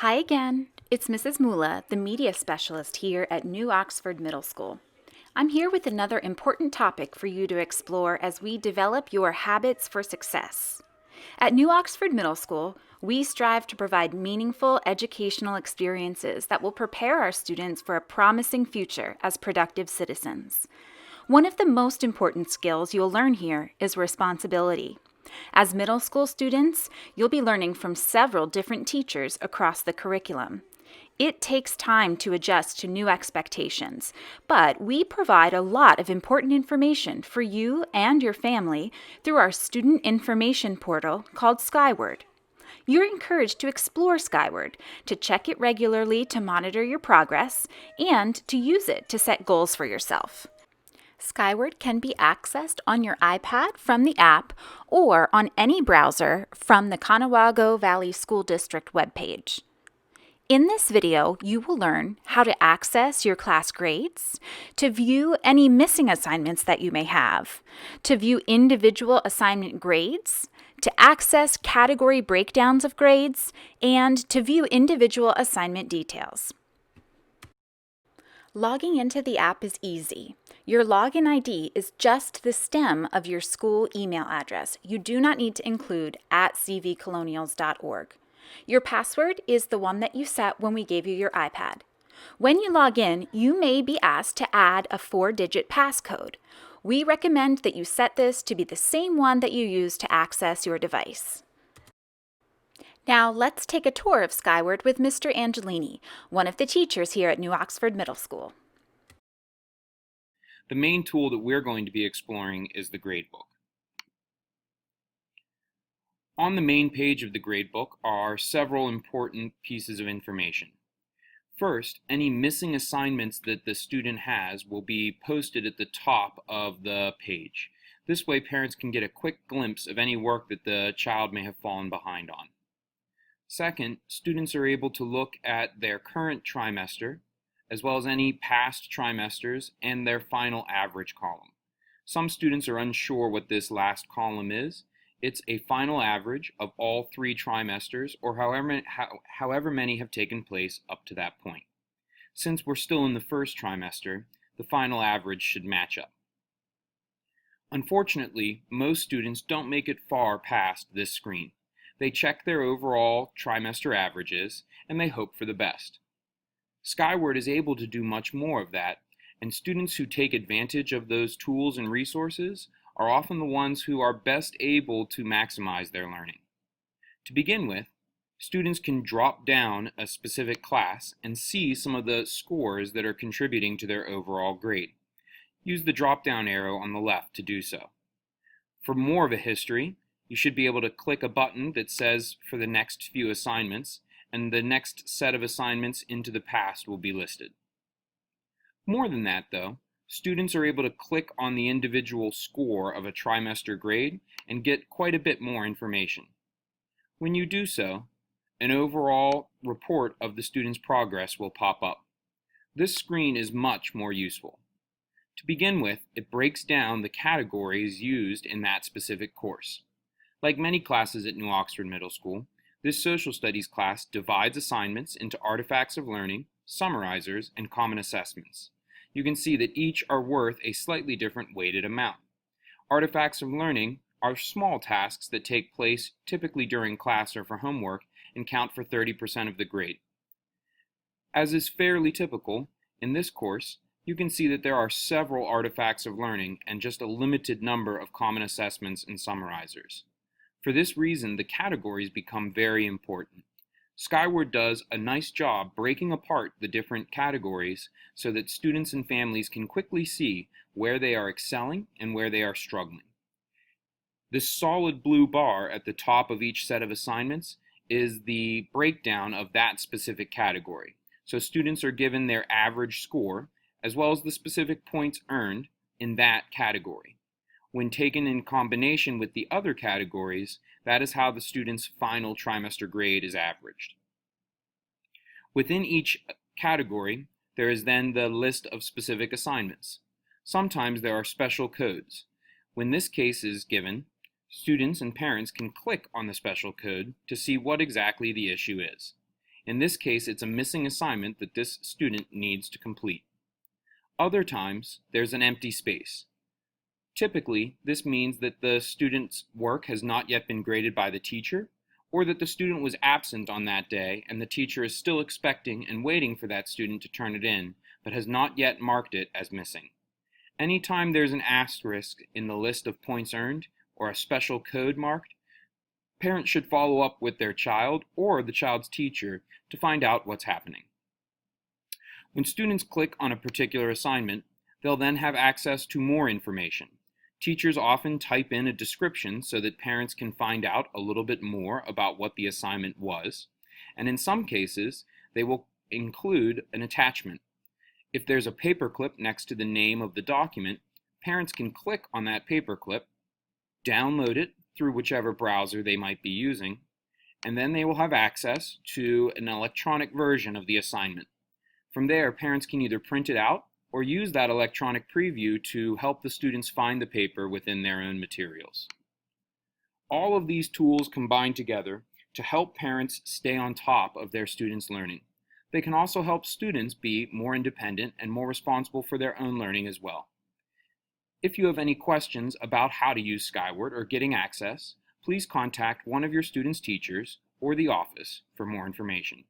Hi again. It's Mrs. Mula, the media specialist here at New Oxford Middle School. I'm here with another important topic for you to explore as we develop your habits for success. At New Oxford Middle School, we strive to provide meaningful educational experiences that will prepare our students for a promising future as productive citizens. One of the most important skills you'll learn here is responsibility. As middle school students, you'll be learning from several different teachers across the curriculum. It takes time to adjust to new expectations, but we provide a lot of important information for you and your family through our student information portal called Skyward. You're encouraged to explore Skyward, to check it regularly to monitor your progress, and to use it to set goals for yourself. Skyward can be accessed on your iPad from the app or on any browser from the Conewago Valley School District webpage. In this video, you will learn how to access your class grades, to view any missing assignments that you may have, to view individual assignment grades, to access category breakdowns of grades, and to view individual assignment details. Logging into the app is easy. Your login ID is just the stem of your school email address. You do not need to include @cvcolonials.org. Your password is the one that you set when we gave you your iPad. When you log in, you may be asked to add a 4-digit passcode. We recommend that you set this to be the same one that you use to access your device. Now let's take a tour of Skyward with Mr. Angelini, one of the teachers here at New Oxford Middle School. The main tool that we're going to be exploring is the gradebook. On the main page of the gradebook are several important pieces of information. First, any missing assignments that the student has will be posted at the top of the page. This way, parents can get a quick glimpse of any work that the child may have fallen behind on. Second, students are able to look at their current trimester, as well as any past trimesters and their final average column. Some students are unsure what this last column is. It's a final average of all 3 trimesters, or however many have taken place up to that point. Since we're still in the first trimester, the final average should match up. Unfortunately, most students don't make it far past this screen. They check their overall trimester averages, and they hope for the best. Skyward is able to do much more of that, and students who take advantage of those tools and resources are often the ones who are best able to maximize their learning. To begin with, students can drop down a specific class and see some of the scores that are contributing to their overall grade. Use the drop-down arrow on the left to do so. For more of a history, you should be able to click a button that says for the next few assignments, and the next set of assignments into the past will be listed. More than that, though, students are able to click on the individual score of a trimester grade and get quite a bit more information. When you do so, an overall report of the student's progress will pop up. This screen is much more useful. To begin with, it breaks down the categories used in that specific course. Like many classes at New Oxford Middle School, this social studies class divides assignments into artifacts of learning, summarizers, and common assessments. You can see that each are worth a slightly different weighted amount. Artifacts of learning are small tasks that take place typically during class or for homework and count for 30% of the grade. As is fairly typical, in this course, you can see that there are several artifacts of learning and just a limited number of common assessments and summarizers. For this reason, the categories become very important. Skyward does a nice job breaking apart the different categories so that students and families can quickly see where they are excelling and where they are struggling. This solid blue bar at the top of each set of assignments is the breakdown of that specific category. So students are given their average score as well as the specific points earned in that category. When taken in combination with the other categories, that is how the student's final trimester grade is averaged. Within each category, there is then the list of specific assignments. Sometimes there are special codes. When this case is given, students and parents can click on the special code to see what exactly the issue is. In this case, it's a missing assignment that this student needs to complete. Other times, there's an empty space. Typically, this means that the student's work has not yet been graded by the teacher, or that the student was absent on that day and the teacher is still expecting and waiting for that student to turn it in, but has not yet marked it as missing. Anytime there's an asterisk in the list of points earned or a special code marked, parents should follow up with their child or the child's teacher to find out what's happening. When students click on a particular assignment, they'll then have access to more information. Teachers often type in a description so that parents can find out a little bit more about what the assignment was, and in some cases, they will include an attachment. If there's a paperclip next to the name of the document, parents can click on that paperclip, download it through whichever browser they might be using, and then they will have access to an electronic version of the assignment. From there, parents can either print it out or use that electronic preview to help the students find the paper within their own materials. All of these tools combine together to help parents stay on top of their students' learning. They can also help students be more independent and more responsible for their own learning as well. If you have any questions about how to use Skyward or getting access, please contact one of your students' teachers or the office for more information.